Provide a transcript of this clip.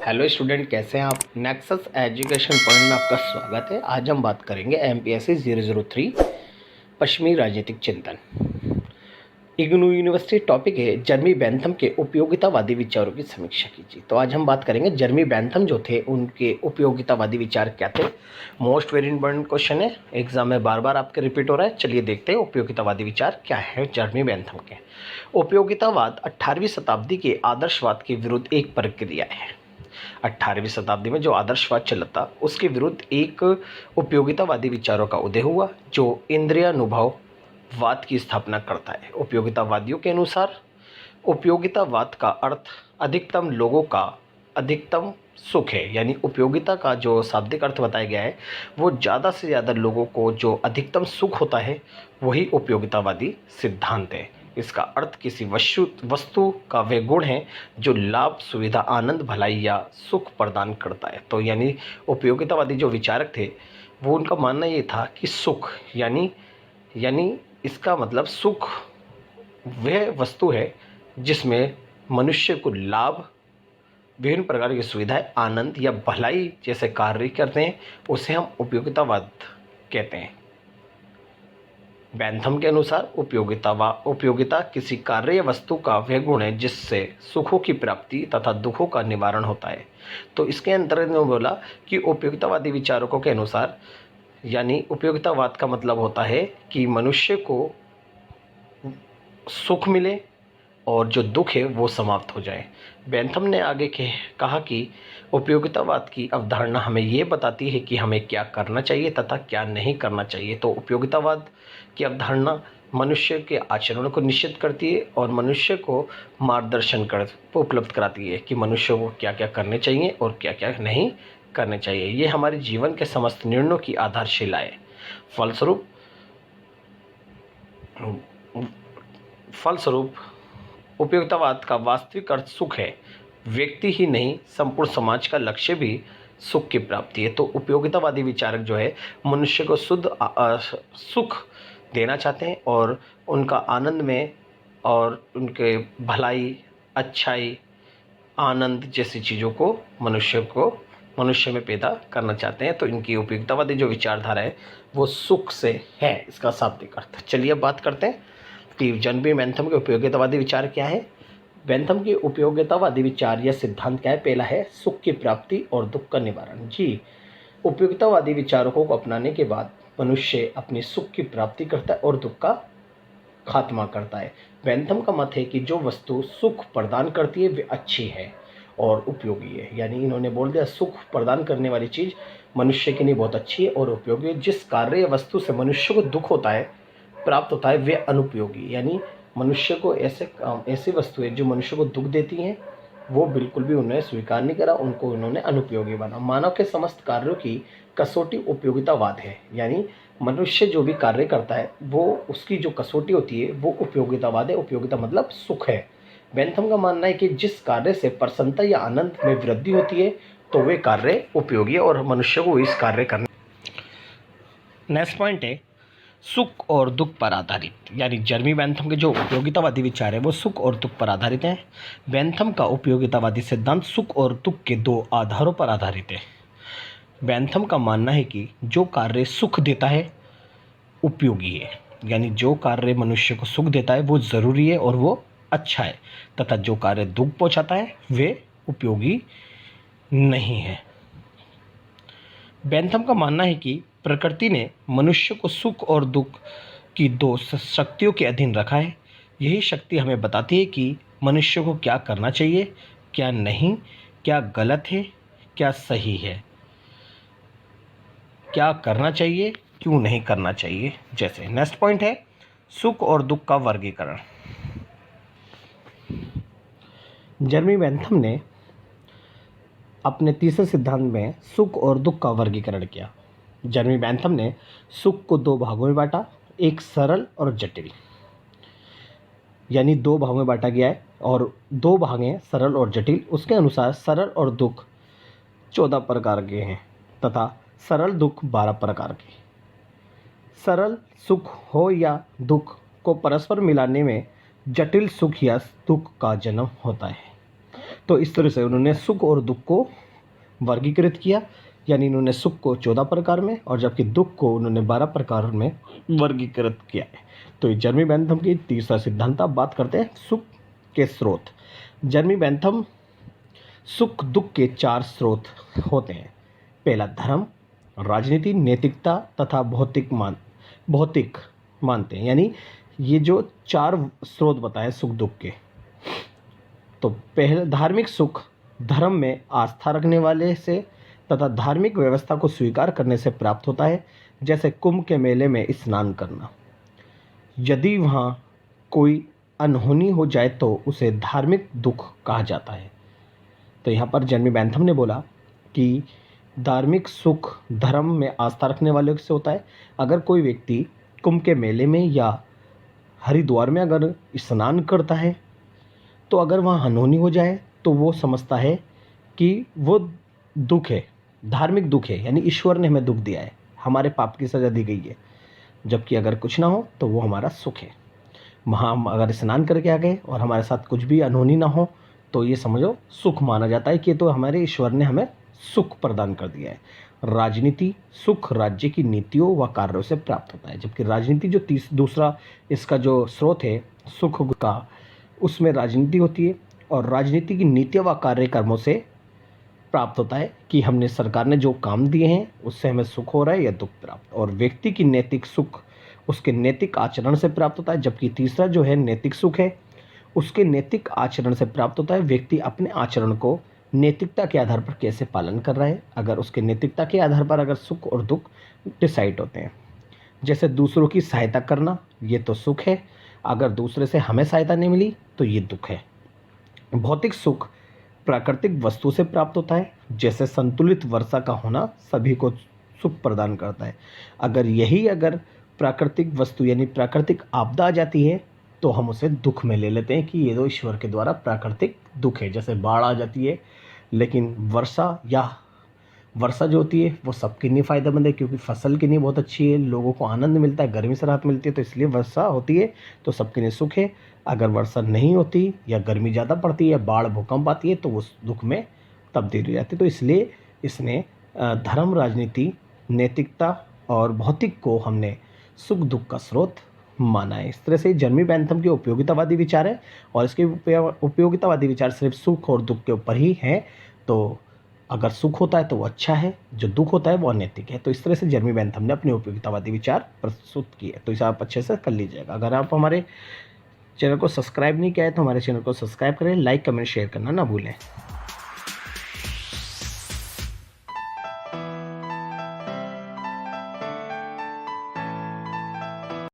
Hello student, कैसे हैं आप। नेक्सस एजुकेशन पॉइंट में आपका स्वागत है। आज हम बात करेंगे एमपीएससी 003 पश्चिमी राजनीतिक चिंतन। इग्नू यूनिवर्सिटी टॉपिक है जर्मी बेंथम के उपयोगितावादी विचारों की समीक्षा कीजिए। तो आज हम बात करेंगे जर्मी बेंथम जो थे उनके उपयोगितावादी विचार क्या थे। मोस्ट वेरी इंपॉर्टेंट क्वेश्चन है, एग्जाम में बार बार आपके रिपीट हो रहा है। चलिए देखते हैं उपयोगितावादी विचार क्या है जर्मी बेंथम के। उपयोगितावाद 18वीं शताब्दी के आदर्शवाद के विरुद्ध एक प्रक्रिया है। 18वीं शताब्दी में जो आदर्शवाद चला था उसके विरुद्ध एक उपयोगितावादी विचारों का उदय हुआ जो इंद्रियानुभववाद की स्थापना करता है। उपयोगितावादियों के अनुसार उपयोगितावाद का अर्थ अधिकतम लोगों का अधिकतम सुख है। यानी उपयोगिता का जो शाब्दिक अर्थ बताया गया है वो ज़्यादा से ज़्यादा लोगों को जो अधिकतम सुख होता है वही उपयोगितावादी सिद्धांत है। इसका अर्थ किसी वस्तु का वह गुण है जो लाभ, सुविधा, आनंद, भलाई या सुख प्रदान करता है। तो यानी उपयोगितावादी जो विचारक थे वो उनका मानना ये था कि सुख यानी इसका मतलब सुख वह वस्तु है जिसमें मनुष्य को लाभ, विभिन्न प्रकार की सुविधाएं, आनंद या भलाई जैसे कार्य करते हैं उसे हम उपयोगितावाद कहते हैं। बेंथम के अनुसार उपयोगिता किसी कार्य या वस्तु का वह गुण है जिससे सुखों की प्राप्ति तथा दुखों का निवारण होता है। तो इसके अंतर्गत में बोला कि उपयोगितावादी विचारकों के अनुसार यानी उपयोगितावाद का मतलब होता है कि मनुष्य को सुख मिले और जो दुख है वो समाप्त हो जाए। बेंथम ने आगे कहा कि उपयोगितावाद की अवधारणा हमें ये बताती है कि हमें क्या करना चाहिए तथा क्या नहीं करना चाहिए। तो उपयोगितावाद की अवधारणा मनुष्य के आचरण को निश्चित करती है और मनुष्य को मार्गदर्शन उपलब्ध कराती है कि मनुष्य को क्या क्या करने चाहिए और क्या क्या नहीं करने चाहिए। ये हमारे जीवन के समस्त निर्णयों की आधारशिला है। फलस्वरूप उपयोगितावाद का वास्तविक अर्थ सुख है। व्यक्ति ही नहीं, संपूर्ण समाज का लक्ष्य भी सुख की प्राप्ति है। तो उपयोगितावादी विचारक जो है मनुष्य को शुद्ध सुख देना चाहते हैं और उनका आनंद में और उनके भलाई, अच्छाई, आनंद जैसी चीज़ों को मनुष्य में पैदा करना चाहते हैं। तो इनकी उपयोगितावादी जो विचारधारा है वो सुख से है, इसका शाब्दिक अर्थ। चलिए अब बात करते हैं कि जर्मी बेंथम के उपयोगितावादी विचार क्या है। बेंथम के उपयोगितावादी विचार या सिद्धांत क्या है। पहला है सुख की प्राप्ति और दुख का निवारण। जी, उपयोगितावादी विचारों को अपनाने के बाद मनुष्य अपनी सुख की प्राप्ति करता है और दुख का खात्मा करता है। बेंथम का मत है कि जो वस्तु सुख प्रदान करती है वे अच्छी है और उपयोगी है। यानी इन्होंने बोल दिया सुख प्रदान करने वाली चीज़ मनुष्य के लिए बहुत अच्छी है और उपयोगी है। जिस कार्य या वस्तु से मनुष्य को दुख होता है, प्राप्त होता है, वे अनुपयोगी। यानी मनुष्य को ऐसी वस्तुएं जो मनुष्य को दुख देती हैं वो बिल्कुल भी उन्होंने स्वीकार नहीं करा, उनको उन्होंने अनुपयोगी बना। मानव के समस्त कार्यों की कसौटी उपयोगितावाद है। यानी मनुष्य जो भी कार्य करता है वो उसकी जो कसौटी होती है वो उपयोगितावाद है। उपयोगिता मतलब सुख है। बेंथम का मानना है कि जिस कार्य से प्रसन्नता या आनंद में वृद्धि होती है तो वे कार्य उपयोगी है और मनुष्य को इस कार्य करने। नेक्स्ट पॉइंट है सुख और दुख पर आधारित। यानी जर्मी बेंथम के जो उपयोगितावादी विचार है वो सुख और दुख पर आधारित हैं। बेंथम का उपयोगितावादी सिद्धांत सुख और दुख के दो आधारों पर आधारित है। बेंथम का मानना है कि जो कार्य सुख देता है उपयोगी है। यानी जो कार्य मनुष्य को सुख देता है वो ज़रूरी है और वो अच्छा है, तथा जो कार्य दुख पहुंचाता है वे उपयोगी नहीं है। बेंथम का मानना है कि प्रकृति ने मनुष्य को सुख और दुख की दो शक्तियों के अधीन रखा है। यही शक्ति हमें बताती है कि मनुष्य को क्या करना चाहिए, क्या नहीं, क्या गलत है, क्या सही है, क्या करना चाहिए, क्यों नहीं करना चाहिए। जैसे नेक्स्ट पॉइंट है सुख और दुख का वर्गीकरण। जर्मी बेंथम ने अपने तीसरे सिद्धांत में सुख और दुख का वर्गीकरण किया। जर्मी बेंथम ने सुख को दो भागों में बांटा, एक सरल और जटिल। यानी दो भागों में बांटा गया है और दो भाग हैं सरल और जटिल। उसके अनुसार सरल और दुख 14 प्रकार के हैं तथा सरल दुख 12 प्रकार के। सरल सुख हो या दुख को परस्पर मिलाने में जटिल सुख या दुख का जन्म होता है। तो इस तरह से उन्होंने सुख और दुख को वर्गीकृत किया, यानी इन्होंने सुख को 14 प्रकार में और जबकि दुख को उन्होंने 12 प्रकार में वर्गीकृत किया है। तो ये जर्मी बेंथम की तीसरा सिद्धांत। अब बात करते हैं सुख के स्रोत। जर्मी बेंथम सुख दुख के 4 स्रोत होते हैं। पहला धर्म, राजनीति, नैतिकता तथा भौतिक मानते हैं, यानी ये जो 4 स्रोत बताए सुख दुख के। तो पहले धार्मिक सुख धर्म में आस्था रखने वाले से तथा धार्मिक व्यवस्था को स्वीकार करने से प्राप्त होता है, जैसे कुंभ के मेले में स्नान करना। यदि वहाँ कोई अनहोनी हो जाए तो उसे धार्मिक दुख कहा जाता है। तो यहाँ पर जर्मी बेंथम ने बोला कि धार्मिक सुख धर्म में आस्था रखने वाले से होता है। अगर कोई व्यक्ति कुंभ के मेले में या हरिद्वार में अगर स्नान करता है तो अगर वहाँ अनहोनी हो जाए तो वो समझता है कि वो दुख है, धार्मिक दुख है, यानी ईश्वर ने हमें दुख दिया है, हमारे पाप की सज़ा दी गई है। जबकि अगर कुछ ना हो तो वो हमारा सुख है। वहाँ हम अगर स्नान करके आ गए और हमारे साथ कुछ भी अनहोनी ना हो तो ये समझो सुख माना जाता है कि तो हमारे ईश्वर ने हमें सुख प्रदान कर दिया है। राजनीति सुख राज्य की नीतियों व कार्यों से प्राप्त होता है। जबकि राजनीति जो दूसरा इसका जो स्रोत है सुख का, उसमें राजनीति होती है और राजनीति की नीतियों व कार्यक्रमों से प्राप्त होता है कि हमने सरकार ने जो काम दिए हैं उससे हमें सुख हो रहा है या दुख प्राप्त। और व्यक्ति की नैतिक सुख उसके नैतिक आचरण से प्राप्त होता है। जबकि तीसरा जो है नैतिक सुख है उसके नैतिक आचरण से प्राप्त होता है। व्यक्ति अपने आचरण को नैतिकता के आधार पर कैसे पालन कर रहा है, अगर उसके नैतिकता के आधार पर अगर सुख और दुख डिसाइड होते हैं। जैसे दूसरों की सहायता करना, ये तो सुख है। अगर दूसरे से हमें सहायता नहीं मिली तो ये दुख है। भौतिक सुख प्राकृतिक वस्तु से प्राप्त होता है, जैसे संतुलित वर्षा का होना सभी को सुख प्रदान करता है। अगर प्राकृतिक वस्तु यानी प्राकृतिक आपदा आ जाती है तो हम उसे दुख में ले लेते हैं कि ये तो ईश्वर के द्वारा प्राकृतिक दुख है। जैसे बाढ़ आ जाती है, लेकिन वर्षा जो होती है वो सबके लिए फ़ायदेमंद है क्योंकि फसल के लिए बहुत अच्छी है, लोगों को आनंद मिलता है, गर्मी से राहत मिलती है, तो इसलिए वर्षा होती है तो सबके लिए सुख है। अगर वर्षा नहीं होती या गर्मी ज़्यादा पड़ती है या बाढ़ भूकंप आती है तो वो दुख में तब्दील हो जाती है। तो इसलिए इसने धर्म, राजनीति, नैतिकता और भौतिक को हमने सुख दुख का स्रोत माना है। इस तरह से जर्मी बेंथम के उपयोगितावादी विचार है और इसके उपयोगितावादी विचार सिर्फ सुख और दुख के ऊपर ही हैं। तो अगर सुख होता है तो वो अच्छा है, जो दुख होता है वो अनैतिक है। तो इस तरह से जर्मी बेंथम ने अपने उपयोगितावादी विचार प्रस्तुत किए। तो इसे आप अच्छे से कर लीजिएगा। अगर आप हमारे चैनल को सब्सक्राइब नहीं किया है तो हमारे चैनल को सब्सक्राइब करें, लाइक कमेंट शेयर करना ना भूलें।